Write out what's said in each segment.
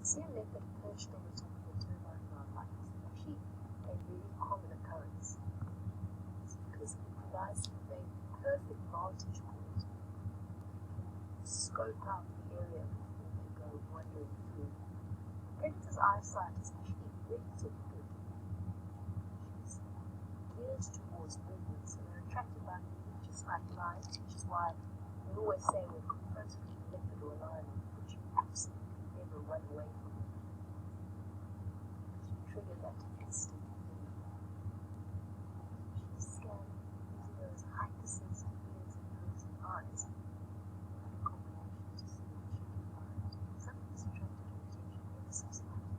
see a leopard perched on the top of a turbine mound like this is actually a really common occurrence. It's because it provides a perfect vantage point. Scope out the area before they go wandering through. Predator's eyesight is actually relatively good. She's geared towards movement, so they're attracted by movement just like lions, which is why we always say when confronted with a leopard or a lion, which you absolutely never run away from them. Because you trigger that instant fear. She's scanning using those hypersensitive ears and nose and eyes. To see what she can find. Something that's attracted her attention ever so slightly.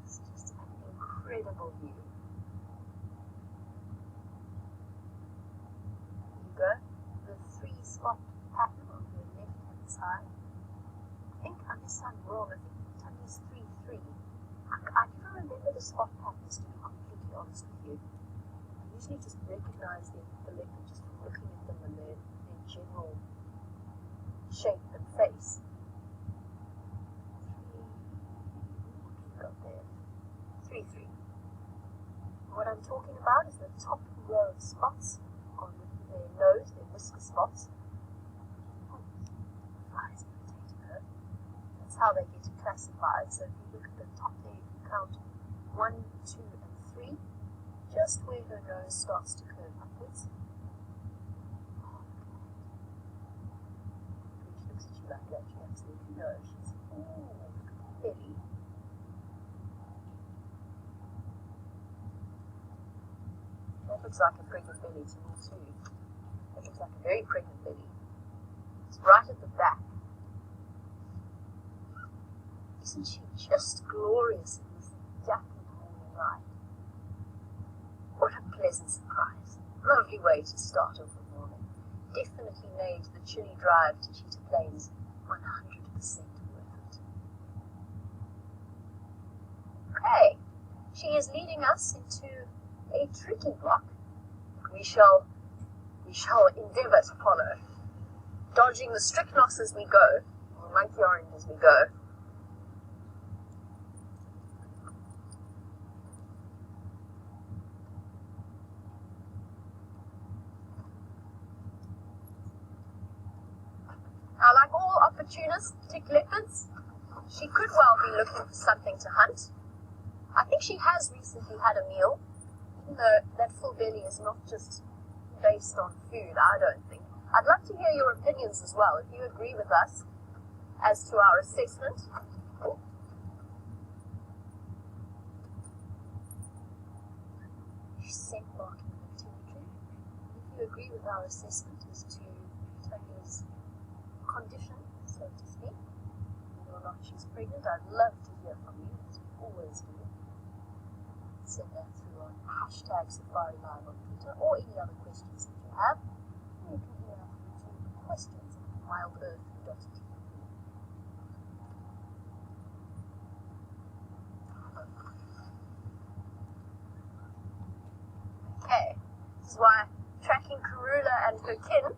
It's just an incredible view. Here you go, the 3-spot pattern on the left hand side. I think unless I'm wrong, I think the tongue is 3-3. I never remember the spot patterns, to be completely honest with you. I usually just recognize the leopard just from looking at them and their general shape and face. What have we got there? 3-3. What I'm talking about is the top row of spots on their nose, their whisker spots. Flies irritating her. That's how they get classified. So if you look at the top there, you can count 1, 2, and 3. Just where her nose starts to curve upwards. When she looks at you like that, you absolutely know she's, ooh, look at the belly. That looks like a pregnant belly to me too. That looks like a very pregnant belly. It's right at the back. Isn't she just glorious in this dappled morning light? What a pleasant surprise. Lovely way to start off the morning. Definitely made the chilly drive to Cheetah Plains 100% worth it. Okay, she is leading us into a tricky block. We shall endeavour to follow, dodging the strychnos as we go, or monkey orange as we go. Now, like all opportunistic leopards, she could well be looking for something to hunt. I think she has recently had a meal, even though that full belly is not just based on food, I don't think. I'd love to hear your opinions as well, if you agree with us as to our assessment. Scent marking the territory. If you agree with our assessment as to Tony's condition, so to speak, whether or not she's pregnant, I'd love to hear from you, as we always do. Send that through on #SafariLive on Twitter, or any other questions that you have. You can email through to questions@wildearth.tv. Okay, this is why tracking Karula and her kin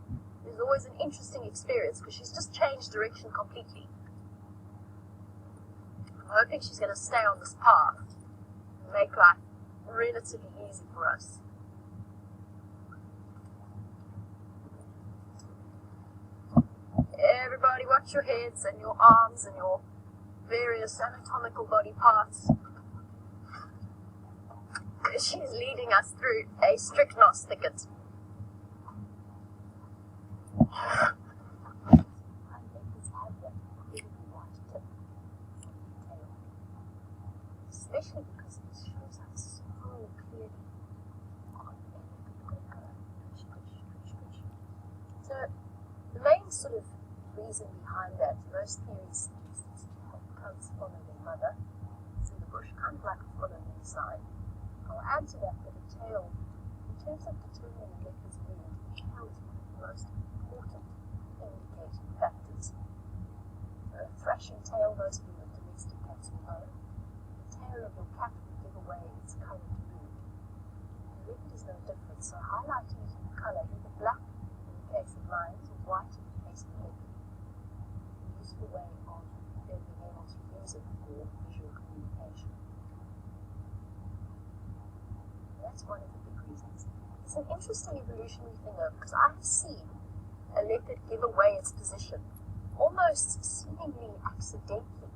is always an interesting experience, because she's just changed direction completely. I'm hoping she's going to stay on this path and make life relatively easy for us. Everybody watch your heads and your arms and your various anatomical body parts. She's leading us through a strychnos thicket. Especially because this shows up so clearly on So the main sort of reason behind that, most theories suggest is to help cubs follow their mother through the bush, kind of like a following sign. I'll add to that a tail, in terms of determining leopard's mood, the tail is one of the most important indicating factors. So a thrashing tail, those of you with domestic cats will know, the tail of your cat will give away its current mood. The leopard is no different, so highlighting it in colour, either black in the case of lines of white in the face of the leopard, a useful way of being able to use it for visual communication. That's one of the big reasons. It's an interesting evolutionary thing though, because I've seen a leopard give away its position, almost seemingly accidentally.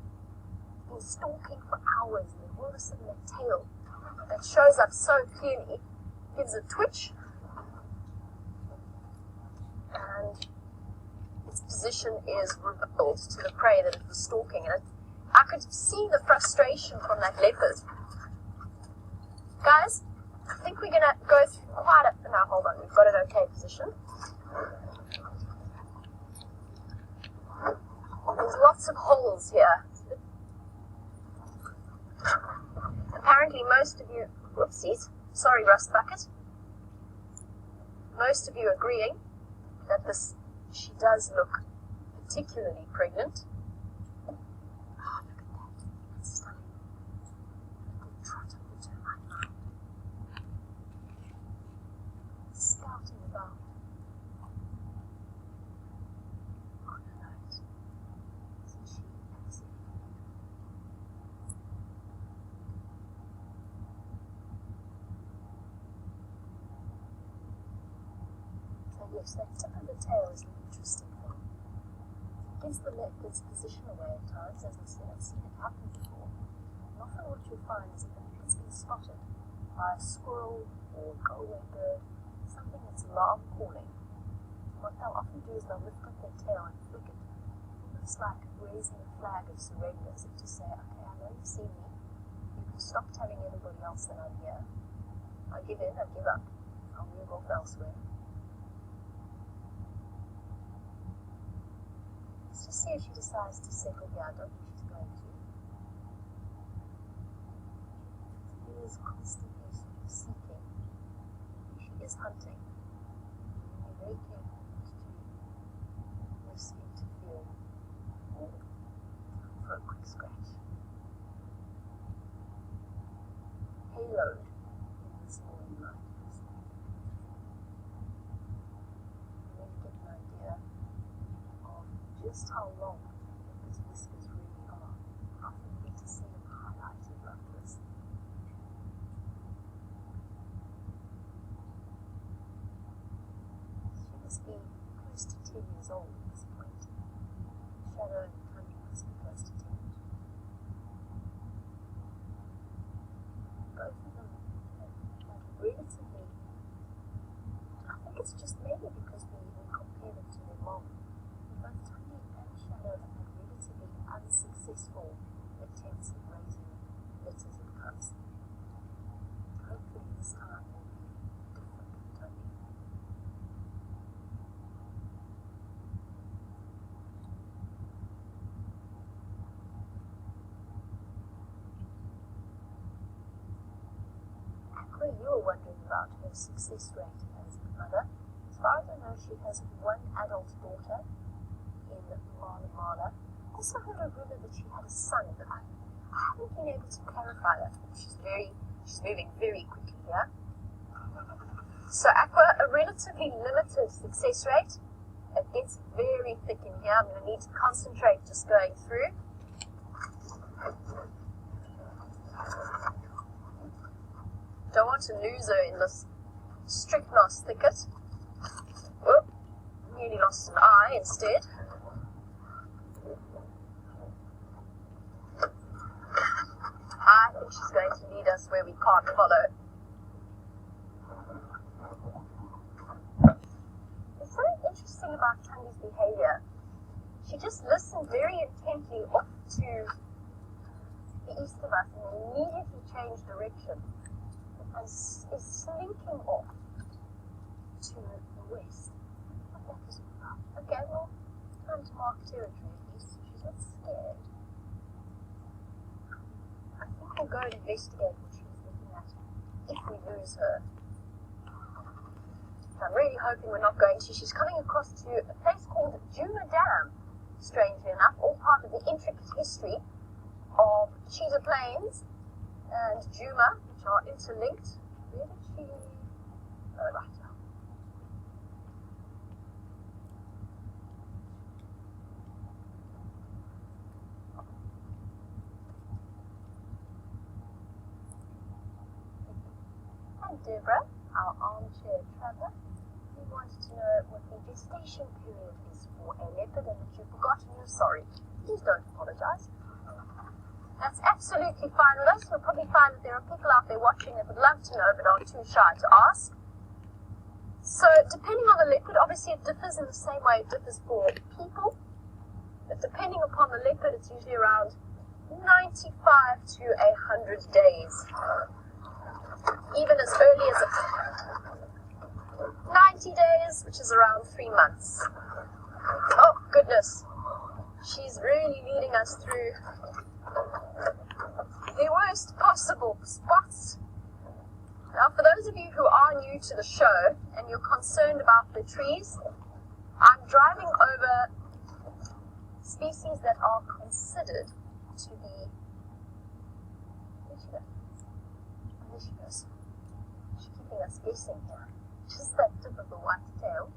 It's been stalking for hours, and then all of a sudden that tail that shows up so clearly gives a twitch, and its position is revealed to the prey that it was stalking. And I could see the frustration from that leopard. Guys, I think we're going to go through quite a... Now, hold on. We've got an okay position. There's lots of holes here. Apparently, most of you... Whoopsies. Sorry, Rust Bucket. Most of you agreeing that she does look particularly pregnant. Oh, look at that. That's stunning. Little trot of the termite line. Scouting about. On her nose. Isn't she absolutely beautiful? Yes, that tip of the tail is an interesting thing. It gives the leopard's position away at times, as I said. I've seen it happen before. And often what you'll find is that the leopard's been spotted by a squirrel or go-away bird, something that's alarm calling. What they'll often do is they'll lift up their tail and flick it. It's like raising a flag of surrender, as if to say, okay, I know you've seen me. You can stop telling anybody else that I'm here. I give in, I give up. I'll move off elsewhere. Let's just see if she decides to settle here. I don't think she's going to. She is constantly sort of seeking. She is hunting. Be very careful not to risk interfering or for a quick scratch. Payload in this morning light. Really get an idea of just how long these whiskers really are. I often get to see them highlighted like this. She must be close to 10 years old at this point. Shadow and Tony must be close to 10. Both of them have relatively... I think it's just maybe because we compare them to their mom. Both Tony and Shadow have had relatively unsuccessful attempts at raising litters of cubs. Hopefully this time will be different for Tony. Aqua, you were wondering about her success rate as a mother. As far as I know, she has one adult daughter in Mala Mala. I also heard a rumor that she had a son, but I haven't been able to clarify that. She's moving very quickly here. So Aqua, a relatively limited success rate. It gets very thick in here. I'm going to need to concentrate just going through. Don't want to lose her in this strychnos thicket. Whoop, nearly lost an eye instead. I think she's going to lead us where we can't follow. There's something interesting about Tandy's behavior. She just listened very intently off to the east of us and immediately changed direction and is slinking off to the west. What that is all about. Okay, well, time to mark territory at least. She's not scared. I think we'll go and investigate what she was looking at if we lose her. I'm really hoping we're not going to. She's coming across to a place called Juma Dam, strangely enough, all part of the intricate history of Cheetah Plains and Juma, which are interlinked. Where did she... Oh, right now. Hi Deborah, our armchair traveler. We wanted to know what the gestation period is for a leopard and if you've forgotten, you're sorry. Please don't apologize. That's absolutely fine with us. You'll probably find that there are people out there watching that would love to know but are too shy to ask. So depending on the leopard, obviously it differs in the same way it differs for people. But depending upon the leopard, it's usually around 95 to 100 days. Even as early as 90 days, which is around 3 months. Oh goodness, she's really leading us through the worst possible spots. Now, for those of you who are new to the show and you're concerned about the trees, I'm driving over species that are considered to be... Where'd she go? Oh, there she goes. She's keeping us guessing here. Just that tip of the white tail.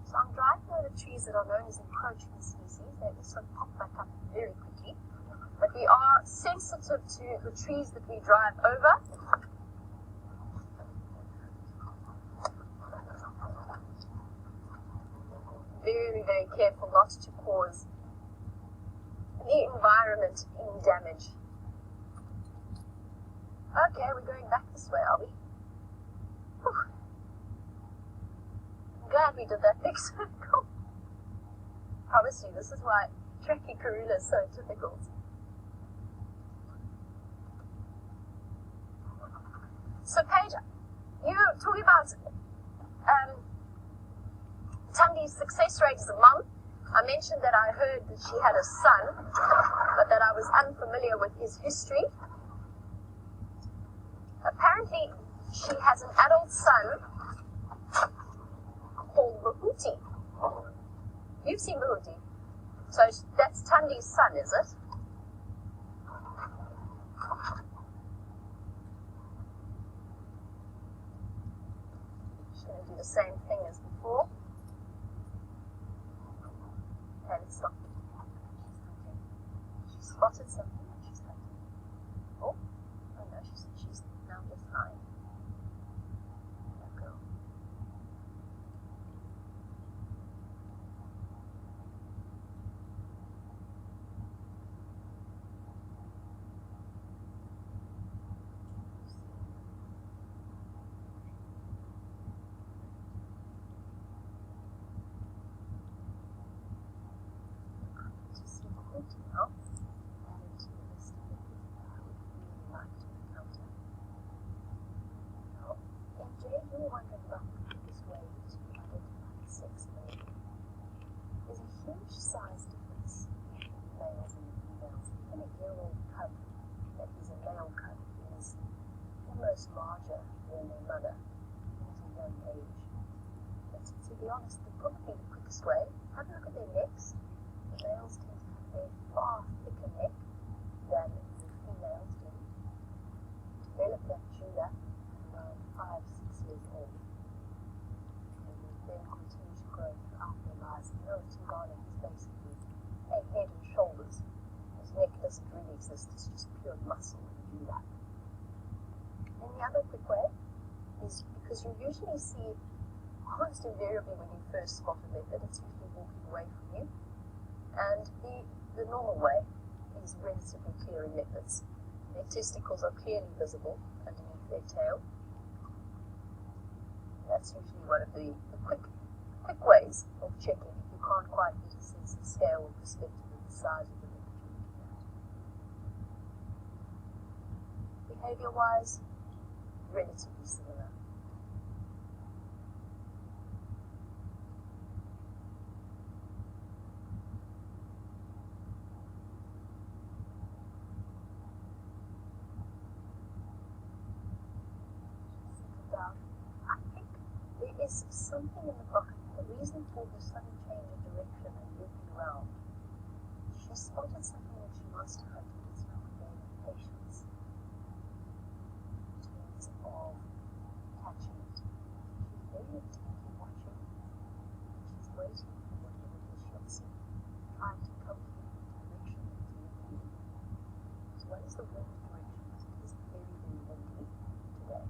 So I'm driving over trees that are known as encroaching species. They also pop back up very quickly. But we are sensitive to the trees that we drive over. Very, very careful not to cause the environment any damage. Okay, we're going back this way, are we? Whew. I'm glad we did that big circle. Promise you, this is why tracking Karula is so difficult. So Paige, you were talking about Tandi's success rate as a mom. I mentioned that I heard that she had a son, but that I was unfamiliar with his history. Apparently, she has an adult son called Mahuti. You've seen Mahuti. So that's Tandi's son, is it? She's going to do the same thing as before. Okay, let's stop. She spotted something and she's hunting. Oh no, she's now just lying. That girl. To see Mahuti now, added to the list of people I would really like to encounter. Now, MJ, you were wondering about the quickest way to identify the sex of a leopard. There's a huge size difference in males and females. Even a year-old cub that is a male cub is almost larger than their mother at a young age. But to be honest, probably the quickest way, have a look at their necks. The males tend to have a far thicker neck than the females do. Develop that dewlap around 5-6 years old. And will then continue to grow throughout their lives. You know, Tingana is basically a head and shoulders. His neck doesn't really exist, it's just pure muscle and dewlap. And the other quick way is because you usually see, almost invariably when you first spot a leopard, it's usually walking away from you. And the normal way is relatively clear in leopards. Their testicles are clearly visible underneath their tail. That's usually one of the quick ways of checking if you can't quite get a sense of scale or perspective of the size of the leopard you're looking at. Behavior-wise, relatively similar. I think there is something in the book, the reason for the sudden change of direction and looping around. She spotted something that she wants to hunt, and it's not gaining patience in terms of catching it. She's very intently watching, and she's waiting for whatever it is she'll see, trying to calculate the direction that it's moving in. So what is the wind direction? It is very, very windy today.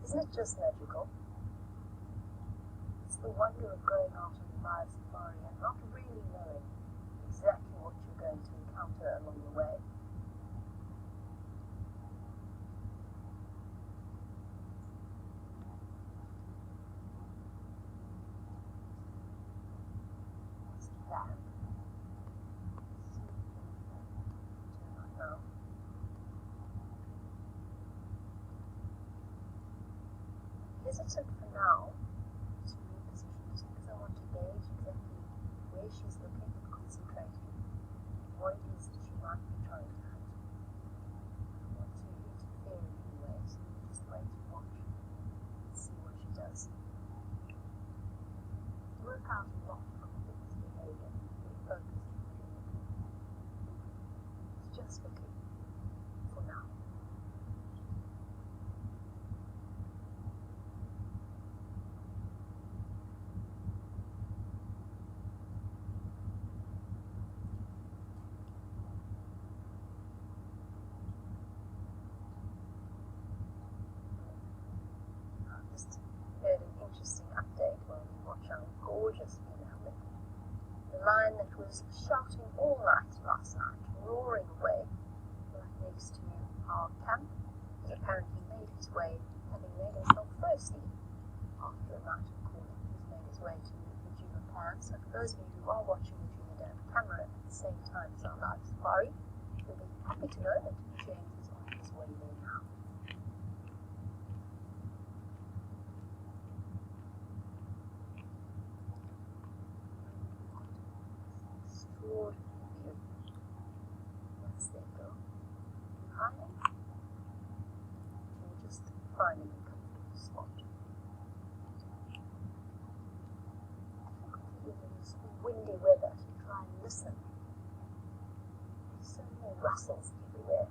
Isn't it just magical? It's the wonder of going out on a live safari and not really knowing exactly what you're going to encounter along the way. What's the plan? Now. Hesitant for now to reposition just because I want to gauge exactly where she's looking and concentrating, what it is that she might be trying to hunt. I want to interfere in any way, so we just wait and watch and see what she does. Work out a lot from this behavior, be focused on what you're looking for. It's just looking for now. Just heard an interesting update while we watch our gorgeous female leopard. The lion that was shouting all night last night, roaring away, right next to our camp, has apparently made his way, having made himself thirsty after a night of calling. He's made his way to the Juma Pan. So for those of you who are watching the Juma Dam camera at the same time as our live safari, you'll be happy to know that James is on his way there now. Extraordinary view. That's their girl. Hiding. Or just finding a comfortable spot. Even in this windy weather to try and listen. There's so many rustles everywhere.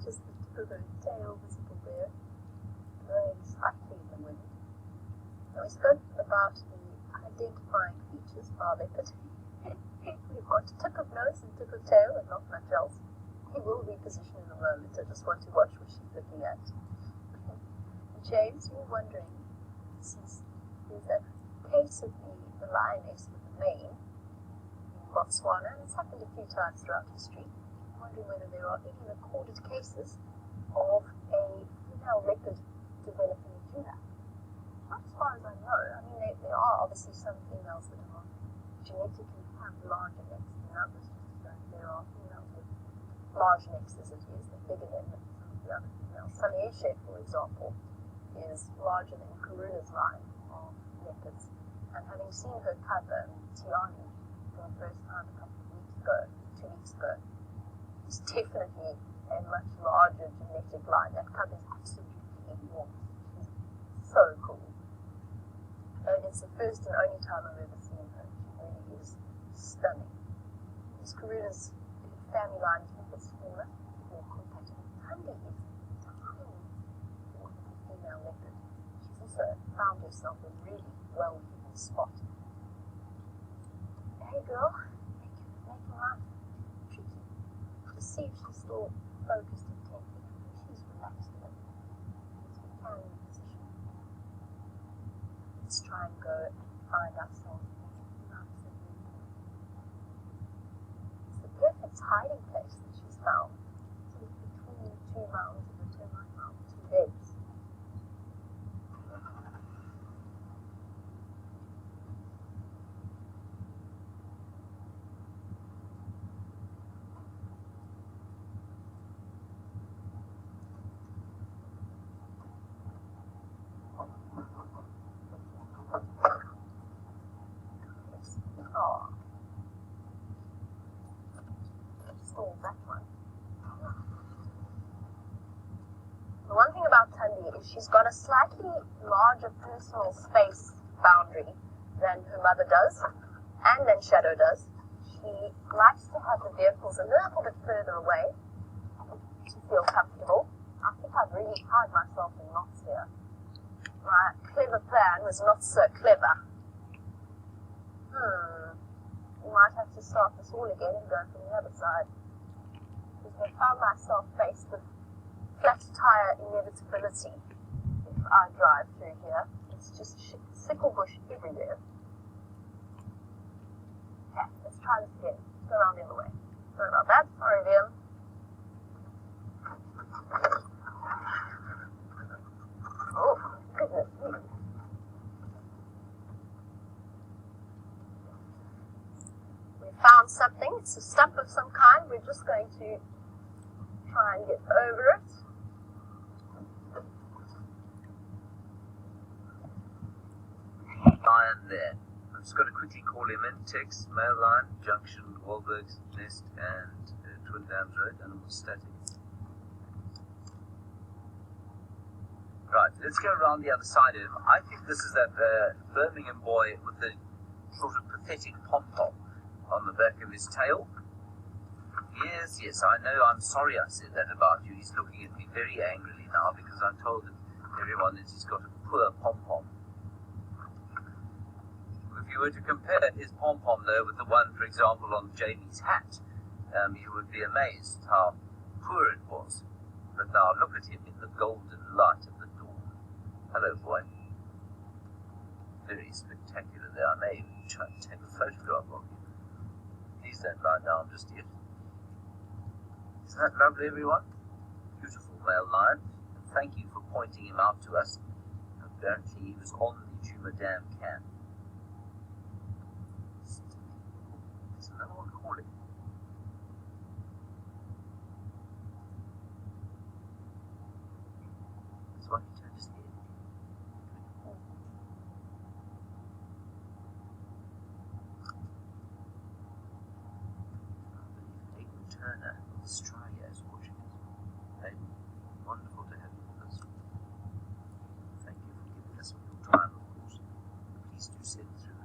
Just the tip of her tail visible there. Blowing slightly in the wind. Now we spoke about the identifying features of our leopard. We've got tip of nose and tip of tail and not much else. He will reposition in a moment. I just want to watch what she's looking at. James, you're wondering, since there's that case of the lioness with the mane in Botswana, and it's happened a few times throughout history, I'm wondering whether there are any recorded cases of a female leopard developing a juna. Not as far as I know. I mean, there are obviously some females that are genetically have larger necks than others. There are females with large necks as it is, they're bigger than some of the other females. Sanieshe, for example, is larger than Karuna's line of leopards. And having seen her cover, Tiani, for the first time a couple of weeks ago, 2 weeks ago, is definitely a much larger genetic line. That cub is absolutely enormous. She's so cool. And it's the first and only time I've ever seen her. She really is stunning. Miss Karuna's family line is a bit smaller, more compact. Tandy is tiny for a female leopard. She's also found herself a really well-hidden spot. Hey girl, making life tricky. Just see if she's still focused intently. She's relaxed a bit. As we can reposition. Let's try and go and find ourselves nice and neat. It's the perfect hiding place that she's found. Sort of between the two mounds of the termite mound, two beds. Oh. Stole that one. The one thing about Tandy is she's got a slightly larger personal space boundary than her mother does, and than Shadow does. She likes to have the vehicles a little bit further away to feel comfortable. I think I've really tied myself in knots here. My clever plan was not so clever. we might have to start this all again and go from the other side. Because I found myself faced with flat tire inevitability if I drive through here. It's just sickle bush everywhere. Okay, let's try this again. Let's go around the other way. Sorry about that. Sorry, Liam. Oh, goodness me. We found something. It's a stump of some kind. We're just going to try and get over it. Lion there. I'm just going to quickly call him in. Text, male line, junction, Wahlberg's Nest and Twin Dams Road, animal static. Right, let's go around the other side of him. I think this is that Birmingham boy with the sort of pathetic pom-pom on the back of his tail. Yes, I know, I'm sorry I said that about you. He's looking at me very angrily now because I told everyone that he's got a poor pom-pom. If you were to compare his pom-pom though with the one, for example, on Jamie's hat, you would be amazed how poor it was. But now look at him in the golden light of the dawn. Hello, boy. Very spectacular there. I may even try to take a photograph of you. Please don't lie down just yet. Isn't that lovely, everyone? Beautiful male lion. And thank you for pointing him out to us. Apparently he was on the Juma Dam camp. There's another one calling. That's why he turned his head. Turner of Australia is watching us. Hey, wonderful to have you with us. Thank you for giving us some of your time, of course. Please do send through.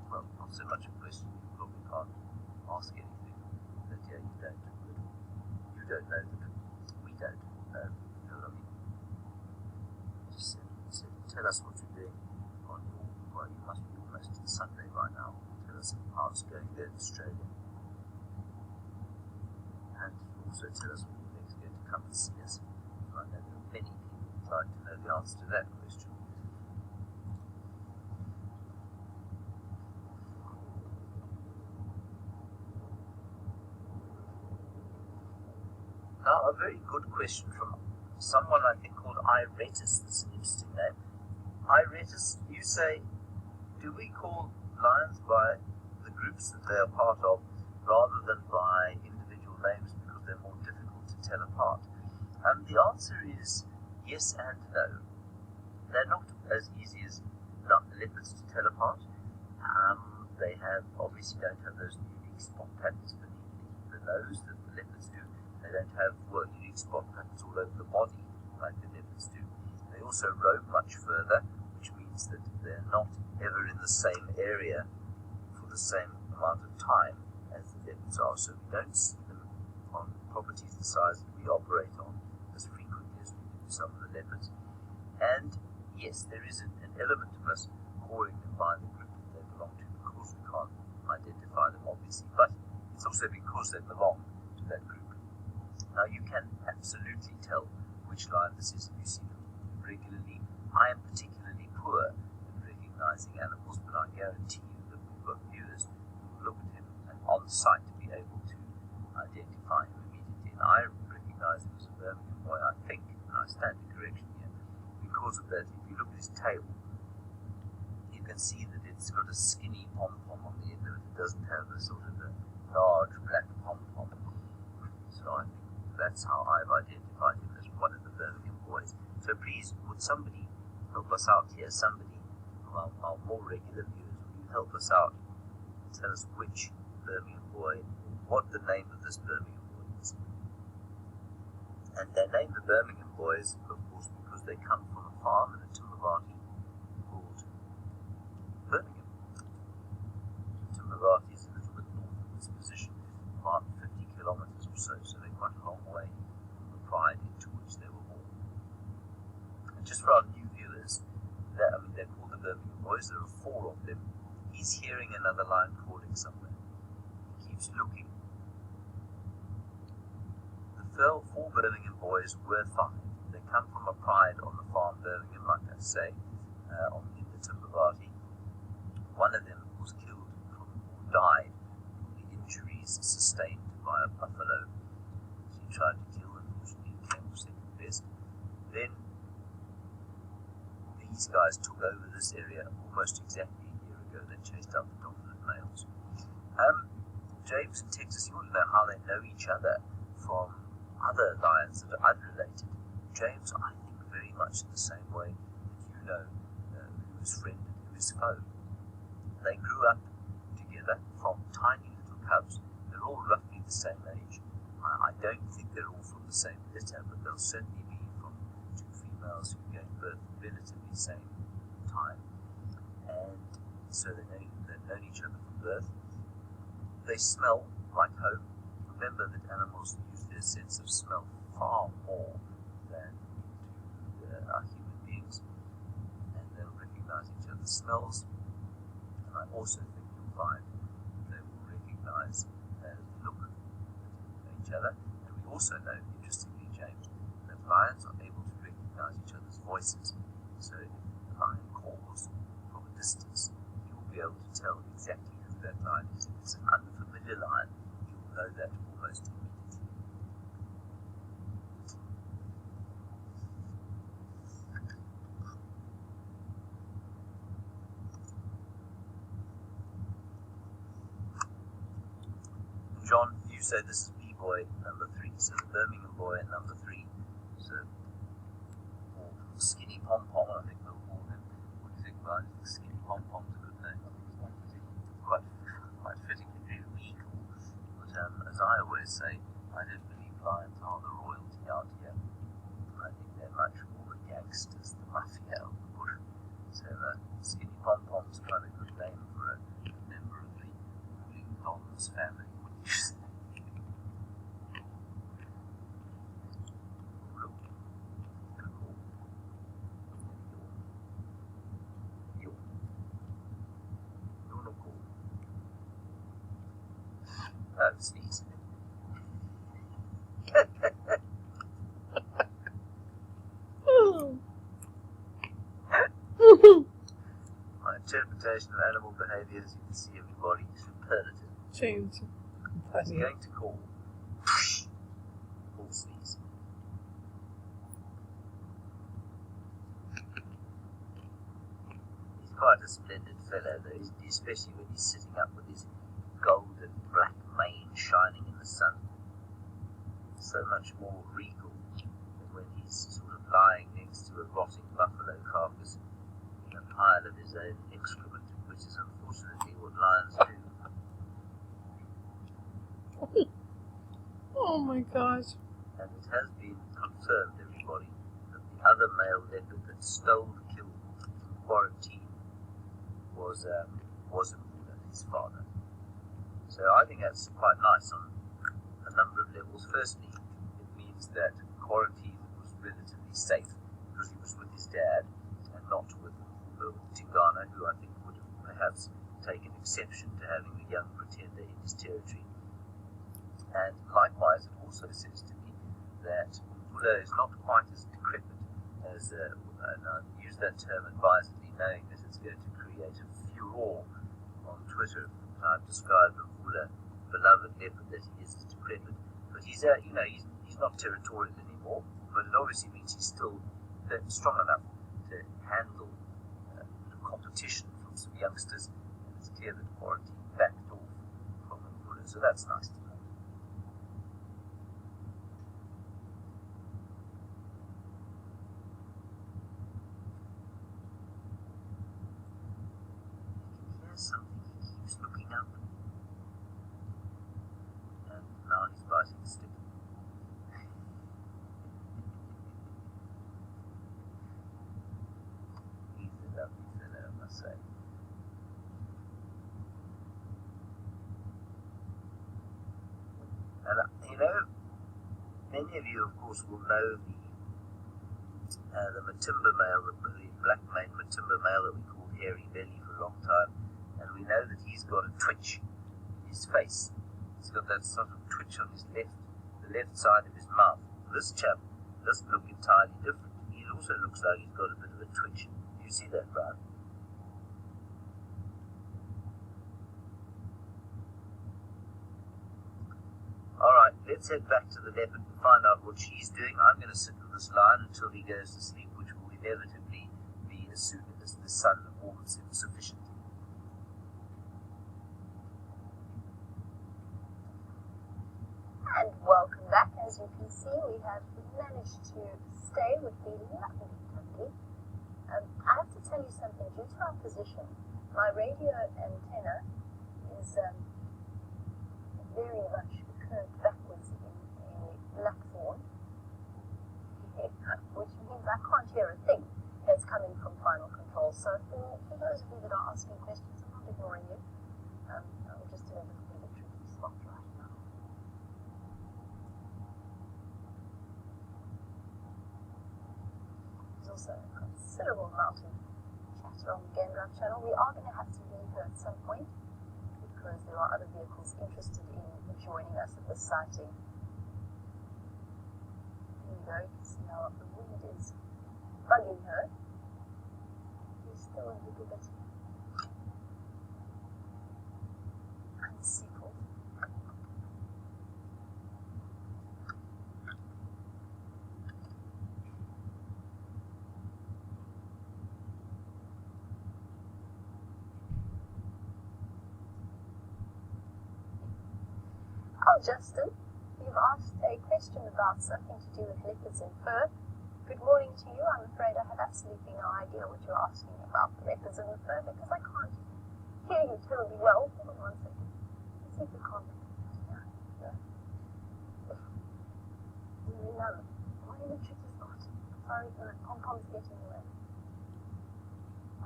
Well, not so much a question, you probably can't ask anything that you don't. You don't know that we don't. You know what I mean? Just tell us what you're doing on your, well, you must be almost to Sunday right now. Tell us how it's going there in Australia. And also tell us when you're next going to come and see us. I know there are many people who would like to know the answer to that question. Now, a very good question from someone I think called Iretus. That's an interesting name. Iretus, you say, do we call lions by the groups that they are part of rather than by individual names because they're more difficult to tell apart? And the answer is yes and no. They're not as easy as leopards to tell apart. They obviously don't have those unique spot patterns beneath the nose that the leopards do. They don't have unique spot patterns all over the body like the leopards do. They also roam much further, which means that they're not ever in the same area for the same amount of time as the leopards are, so we don't see them on properties the size that we operate on as frequently as we do some of the leopards. And yes, there is an element of us calling them by the group that they belong to because we can't identify them obviously, but it's also because they belong to that group. Now you can absolutely tell which lion this is if you see them regularly. I am particularly poor at recognizing animals, but I guarantee you that we've got viewers who will look at him and on sight to be able to identify him immediately. And I recognize him as a Birmingham boy, I think, and I stand to correction here. Because of that, if you look at his tail, you can see that it's got a skinny pom-pom on the end of it. It doesn't have a sort of a large black pom-pom. So I think that's how I've identified him as one of the Birmingham boys. So please, would somebody help us out here? Somebody of our more regular viewers, will you help us out? Tell us which Birmingham boy, what the name of this Birmingham boy is. And they name the Birmingham boys, of course, because they come from a farm in a Timavati called Birmingham. Timavati is a little bit north of this position, about 50 kilometers or so, so they're quite a long way from the pride into which they were born. And just for our new viewers, they're called the Birmingham boys. There are 4 of them. He's hearing another lion calling somewhere. keeps looking. The 4 Birmingham boys were fine. They come from a pride on the farm Birmingham, like I say, in the timber party. One of them was killed or died from the injuries sustained by a buffalo. She tried to kill, unfortunately, came second best. Then these guys took over this area almost exactly a year ago. They chased out the dominant males. James in Texas, you want to know how they know each other from other lions that are unrelated. James, I think, very much in the same way that you know who is friend and who is foe. They grew up together from tiny little cubs. They're all roughly the same age. I don't think they're all from the same litter, but they'll certainly be from 2 females who gave birth relatively the same time. And so they've known each other from birth. They smell like home. Remember that animals use their sense of smell far more than our human beings, and they'll recognize each other's smells. And I also think you'll find they will recognize the look of each other. And we also know, interestingly, James, that lions are able to recognize each other's voices. So if the lion calls from a distance, you'll be able to tell exactly who that lion is. If it's an unfamiliar lion, you'll know that almost immediately. John, you say this is B-boy number 3, so the Birmingham boy at number 3. So, or Skinny Pom-Pom, I think we'll call him. What do you think about it? Skinny Pom-Pom's a good name. Quite fitting and really cool. But as I always say, I don't believe lions are the royalty out here. I think they're much more the gangsters, the mafia of the bush. So Skinny Pom-Pom's quite a good name for a member of the ruling Dons family. Sneeze. My interpretation of animal behaviour, as you can see, everybody is superlative. Change. He's going to call. Full sneeze. He's quite a splendid fellow, though, especially when he's sitting up with his golden black mane shining in the sun. So much more regal than when he's sort of lying next to a rotting buffalo carcass in a pile of his own excrement, which is unfortunately what lions do. Oh my gosh. And it has been confirmed, everybody, that the other male leopard that stole the kill from quarantine was his father. So I think that's quite nice on a number of levels. Firstly, it means that quarantine was relatively safe because he was with his dad and not with Tingana, who I think would have perhaps taken exception to having a young pretender in his territory. And likewise, it also says to me that Mvula is not quite as decrepit as, and I use that term advisedly, knowing that it's going to create a furore on Twitter. I've described Mvula, beloved leopard that he is decrepit, but he's not territorial anymore. But it obviously means he's still strong enough to handle competition from some youngsters, and it's clear that quarantine backed off from Mvula, so that's nice to know. Here's something he keeps looking up. And now he's biting the stick. He's a lovely fellow, I must say. And many of you, of course, will know the Matimba male, the black maned Matimba male that we called Hairy Belly for a long time. And we know that he's got a twitch in his face He's got that sort of twitch on the left side of his mouth. This chap doesn't look entirely different. He also looks like he's got a bit of a twitch. Do you see that, Brian? Alright, let's head back to the leopard and find out what she's doing. I'm going to sit with this lion until he goes to sleep, which will inevitably be as soon as the sun warms him sufficiently. And welcome back. As you can see, we have managed to stay with the lovely Tumbly. I have to tell you something. Due to our position, my radio antenna is very much curved backwards in a blackthorn, which means I can't hear a thing that's coming from final control. So for those of you that are asking questions, I'm not ignoring you. I'm just in a little bit of a tricky spot right now. There's also a considerable amount of chatter on the Game Drive channel. We are going to have to leave her at some point because there are other vehicles interested in joining us at this sighting. There you go, you can see how the wind is bugging her. She's still a little bit unsettled. Oh, Justin, you've asked a question about something to do with leopards and fur. Good morning to you. I'm afraid I have absolutely no idea what you're asking about the leopards and the fur because I can't hear you terribly well. Hold on 1 second. Let's see if we can't make it out. We're in a tricky spot. Sorry, the pom-pom's getting away.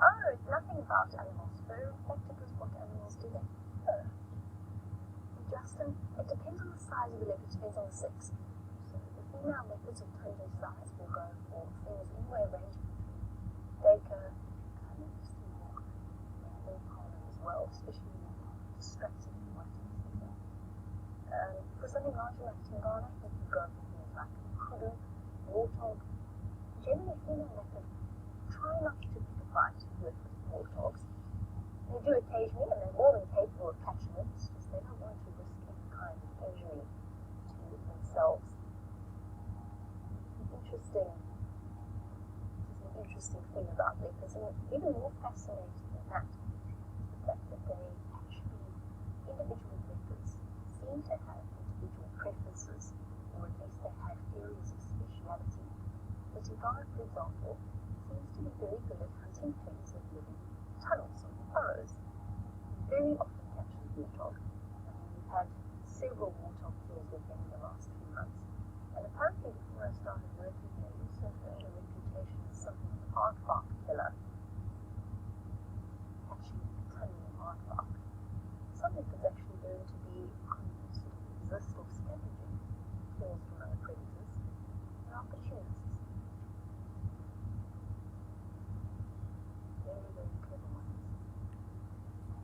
Oh, it's nothing about animals' fur. In fact, it was what animals do they fur. Justin, it depends on the size of the leopard, it depends on the sex. So the female leopards of tundra size will go for things anywhere ranging between Dacre, Leopard as well, especially distracted and white. For something larger like Tingana, you can go for things like kudu, warthog. Generally, female leopard try not to pick a fight with warthogs. They do occasionally, and they're more than capable of catching it. It's just they don't want to risk any kind of injury to themselves. It's an interesting thing about leopards, and even more fascinating than that is the fact that they actually, individual leopards, seem to have individual preferences, or at least they have areas of speciality. The Tigana, for example, seems to be very good at hunting things that live in tunnels or burrows. Very often catches warthog. We've had several warthog kills with him in the last few months. And apparently before I started working here, he also earned a reputation as something of an aardvark killer. Catching a ton of aardvark. Some leopards actually learn to be sort of resist or scavenging kills from other predators. They're opportunists. Very, very clever ones.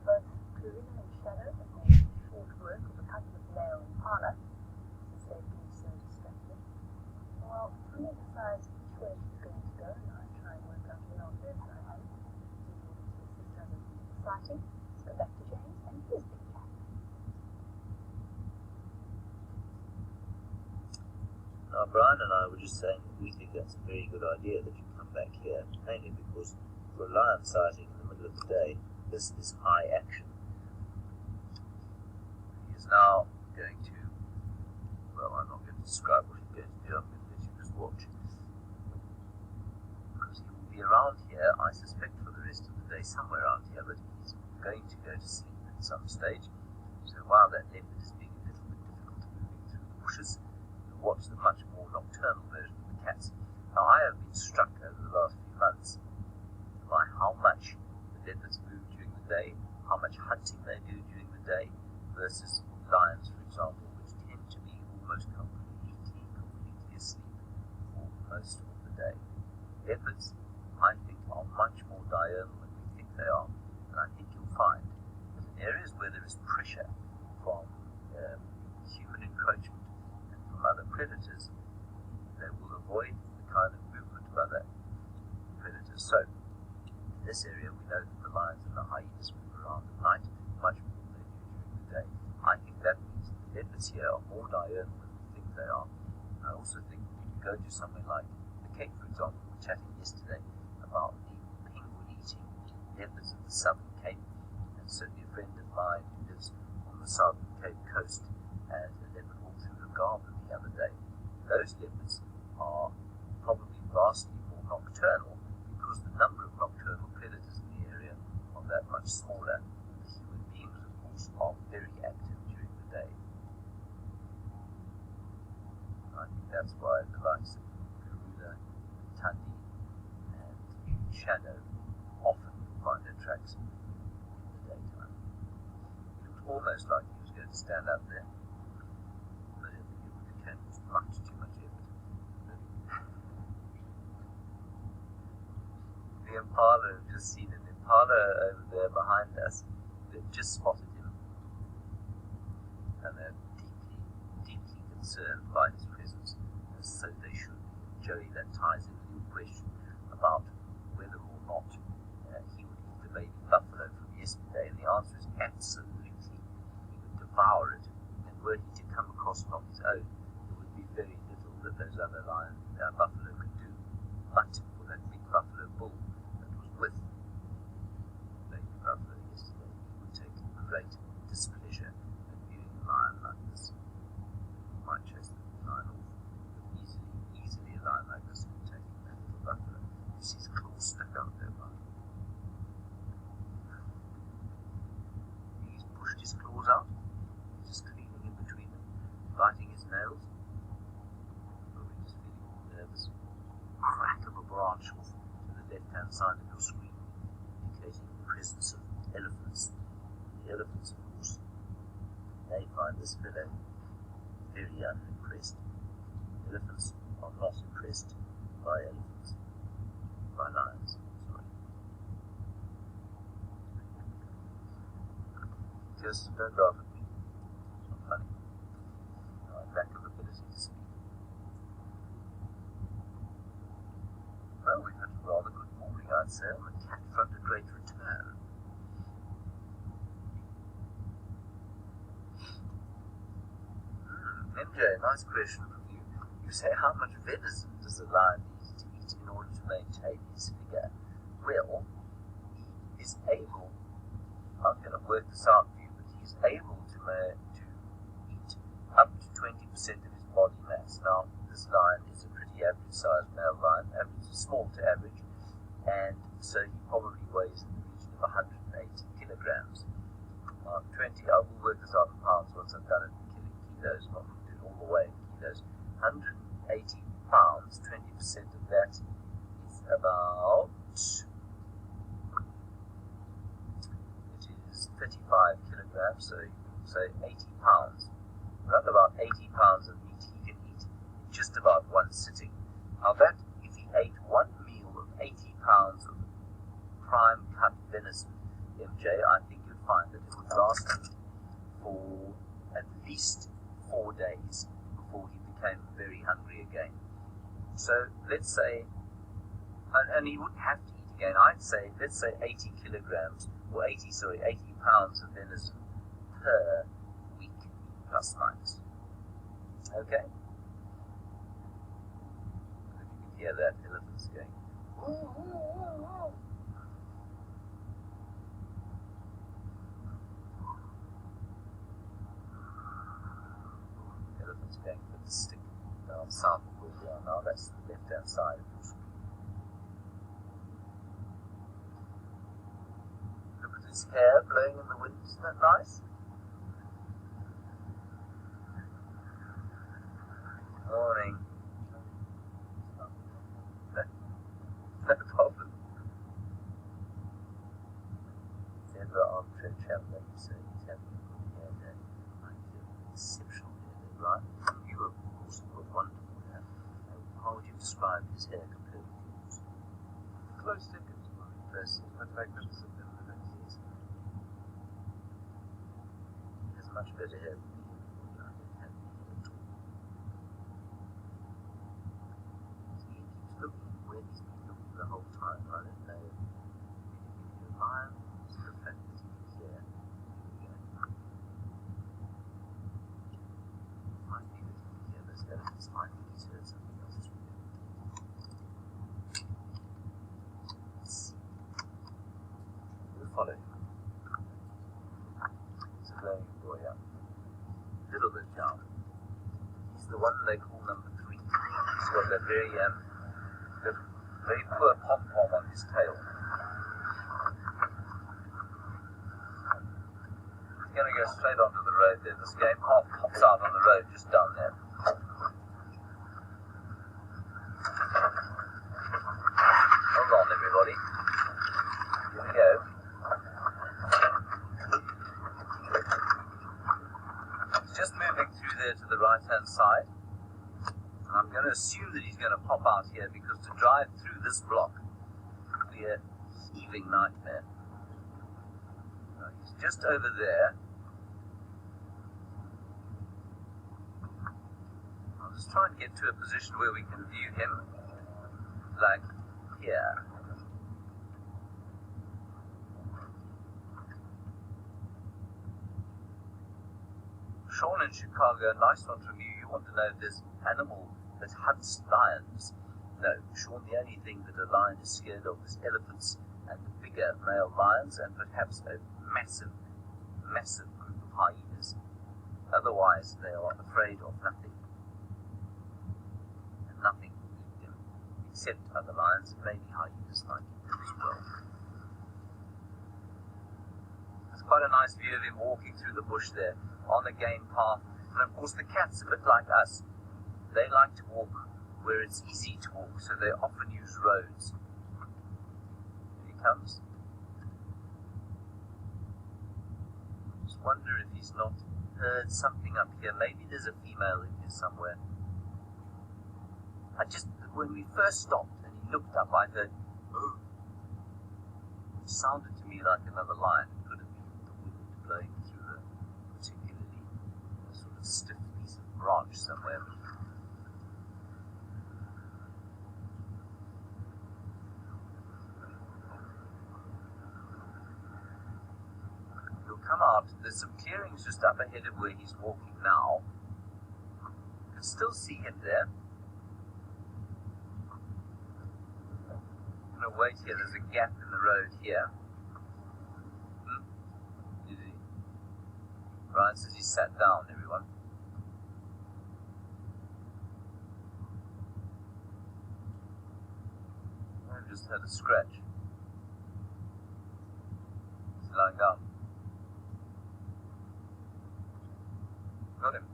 Both Karina and Shadow have made short work of a couple of male impala since they've been so distracted. While Tony decides which way she's going to go, and I try and work out where on earth I am in order to assist her with the sighting. Let's go back to James and his big cat. Now, Brian and I were just saying that we think that's a very good idea that you come back here, mainly because for a lion sighting in the middle of the day, this is high action. He is now going to, well, I'm not going to describe what he's going to do, I'm going to let you just watch. Because he will be around here, I suspect, for the rest of the day, somewhere around here, but he's going to go to sleep at some stage. So while that leopard is being a little bit difficult moving through the bushes, you'll watch the much more nocturnal version of the cats. Now, I have been struck over the last few months by how much the leopards move during the day, how much hunting they do during the day, versus lions, for example, which tend to be almost completely asleep for most of the day. Leopards, I think, are much more diurnal than we think they are, and I think you'll find that in areas where there is pressure from predators, they will avoid the kind of movement by that predator. So, in this area, we know that the lions and the hyenas move around at night much more than they do during the day. I think that means the leopards here are more diurnal than we think they are. I also think if you go to somewhere like the Cape, for example, we were chatting yesterday about the penguin-eating leopards of the Southern Cape, and certainly a friend of mine who lives on the Southern Cape coast had a leopard walk through the garden the other day. Those leopards are probably vastly more nocturnal because the number of nocturnal predators in the area are that much smaller. The human beings, of course, are very active during the day. I think that's why the likes of Karula, Tundi, and Shadow often find their tracks in the daytime. It looked almost like he was going to stand up there, but it became much too much effort. The impala, we've just seen an impala over there behind us. They've just spotted him, and they're deeply, deeply concerned by his presence, and so they should be. Joey, that ties in with your question about whether or not he would eat the baby buffalo from yesterday, and the answer is absolutely. He would devour it, and were he to come across it on his own, there would be very little that those other buffalo could do. But for that big buffalo bull that was with the baby buffalo yesterday, he would take great displeasure at viewing a lion like this. He might chase the lion off, but easily a lion like this could take that little buffalo. You see his claws stuck out there, right? He's pushed his claws out, he's just cleaning in between them, biting his nails. Probably just feeling all nervous. Crack of a branch off to the left-hand side of your screen, indicating the presence of elephants. The elephants, of course, they find this fellow very unimpressed. Elephants are not impressed by elephants, by lions. Sorry. Just don't laugh at me. It's not funny. My lack of ability to speak. Well, we've had a rather good morning, I'd say, on the cat front, a great return. MJ, nice question from you. You say, how much venison does a lion need to eat in order to maintain his figure? Well, he is able, I'm going to work this out for you, but he's able to eat up to 20% of his body mass. Now, this lion is a pretty average-sized male lion, small to average, and so he probably weighs in the region of 180 kilograms. 20, I will work this out in pounds once I've done it in kilos, not do it all the way in kilos. 180 pounds, 20% of that is about, it is 35 kilograms, so you can say 80 pounds. Around about 80 pounds of meat he can eat in just about one sitting. Now that, if he ate one meal of 80 pounds of prime cut venison, MJ, I think you'd find that it would last him for at least 4 days before he became very hungry again. So let's say, and he wouldn't have to eat again, I'd say, let's say 80 kilograms, or 80 pounds of venison per week, plus minus. Okay? If you can hear that, elephant's going. Elephant's going for the stick down south of where we are now. That's the left-hand side of your screen. Look at his hair blowing in the wind. Isn't that nice? Morning. No problem. Zebra armchair traveller, you say he's having a good hair day. I feel an exceptional hair day, right? You, of course, have got wonderful hair. How would you describe his hair compared with yours? Close second to mine. Close second. But magnificent nevertheless. He has much better hair than me. I don't have any hair at all. It's fine, he's heard something else. Let's see. We'll follow him. It's a learning boy, yeah. Little bit down. He's the one they call number 3. He's got that very poor pom-pom on his tail. He's going to go straight onto the road there. This game pops out on the road just down there. Hold on, everybody. Here we go. He's just moving through there to the right-hand side. I'm going to assume that he's going to pop out here because to drive through this block would be a heaving nightmare. He's just over there. I'll just try and get to a position where we can view him, like here. Sean in Chicago, nice one from you. You want to know if there's animal that hunts lions? No, Sean, the only thing that a lion is scared of is elephants and the bigger male lions and perhaps a massive, massive group of hyenas. Otherwise, they are afraid of nothing. And nothing will eat them, except other lions and maybe hyenas like them as well. It's quite a nice view of him walking through the bush there on the game path. And of course the cats, a bit like us, they like to walk where it's easy to walk, so they often use roads. Here he comes. Just wonder if he's not heard something up here. Maybe there's a female in here somewhere. When we first stopped and he looked up, I heard, oh, it sounded to me like another lion. It could have been the wind blowing through a particularly sort of stiff piece of branch somewhere. He'll come out. There's some clearings just up ahead of where he's walking now. You can still see him there. I'm going to wait here. There's a gap in the road here. Brian says he sat down, everyone. I just had a scratch. He's lying down. Got him.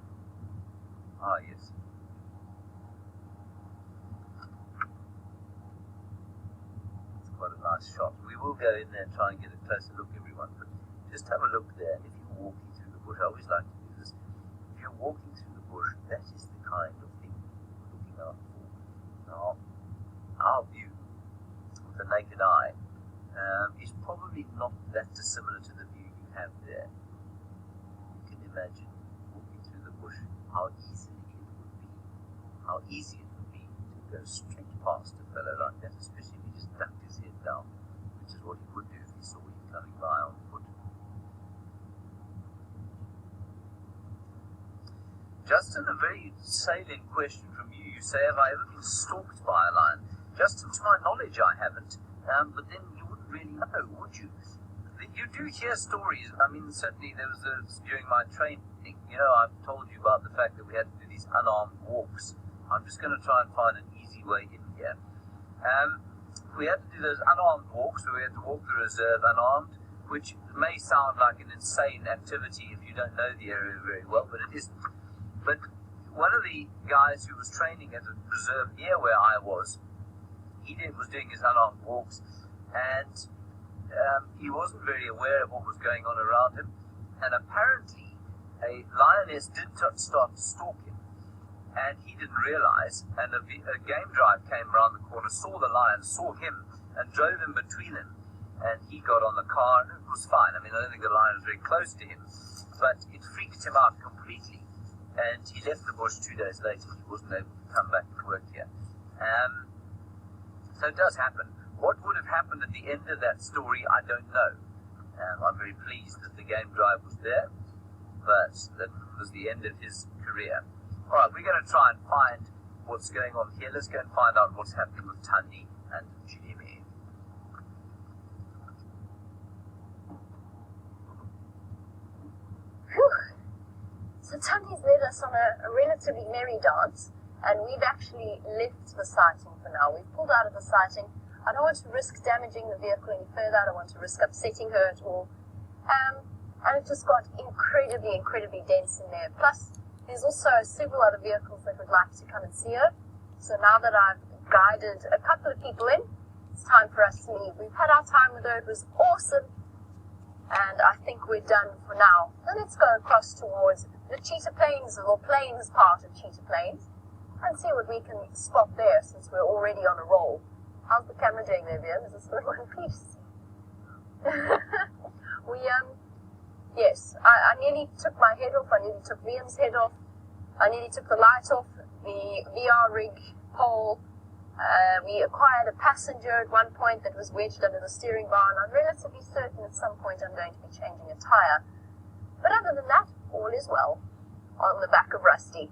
Ah, yes. It's quite a nice shot. We will go in there and try and get a closer look, everyone, but just have a look there. And if you're walking through the bush, I always like to do this. If you're walking through the bush, that is the kind of thing you're looking out for. Now, our view with the naked eye is probably not that dissimilar to the view you have there. You can imagine walking through the bush, how easy it would be to go straight past a fellow like that, especially if he just ducked his head down, which is what he would do if he saw you coming by on foot. Justin, a very salient question from you. You say, have I ever been stalked by a lion? Justin, to my knowledge, I haven't. But then you wouldn't really know, would you? You do hear stories. I mean, certainly there was during my training, you know, I've told you about the fact that we had to do these unarmed walks. I'm just going to try and find an easy way in here. We had to do those unarmed walks where we had to walk the reserve unarmed, which may sound like an insane activity if you don't know the area very well, but it isn't. But one of the guys who was training at a reserve near where I was, was doing his unarmed walks, and he wasn't very aware of what was going on around him, and apparently a lioness did start to stalk him, and he didn't realize, and a game drive came around the corner, saw the lion, saw him, and drove him between them, and he got on the car, and it was fine. I mean, I don't think the lion was very close to him, but it freaked him out completely, and he left the bush 2 days later. He wasn't able to come back and work here. So it does happen. What would have happened at the end of that story, I don't know. I'm very pleased that the game drive was there, but that was the end of his career. Alright, we're going to try and find what's going on here. Let's go and find out what's happening with Tandi and Jimmy. So Tandi's led us on a relatively merry dance, and we've actually left the sighting for now. We've pulled out of the sighting. I don't want to risk damaging the vehicle any further. I don't want to risk upsetting her at all. And it just got incredibly, incredibly dense in there. Plus, there's also several other vehicles that would like to come and see her. So now that I've guided a couple of people in, it's time for us to leave. We've had our time with her. It was awesome. And I think we're done for now. Then let's go across towards the Cheetah Plains, or Plains part of Cheetah Plains, and see what we can spot there, since we're already on a roll. How's the camera doing there, Vian? Is it still in one piece? Yes, I nearly took my head off. I nearly took Vian's head off. I nearly took the light off, the VR rig pole. We acquired a passenger at one point that was wedged under the steering bar, and I'm relatively certain at some point I'm going to be changing a tyre. But other than that, all is well on the back of Rusty.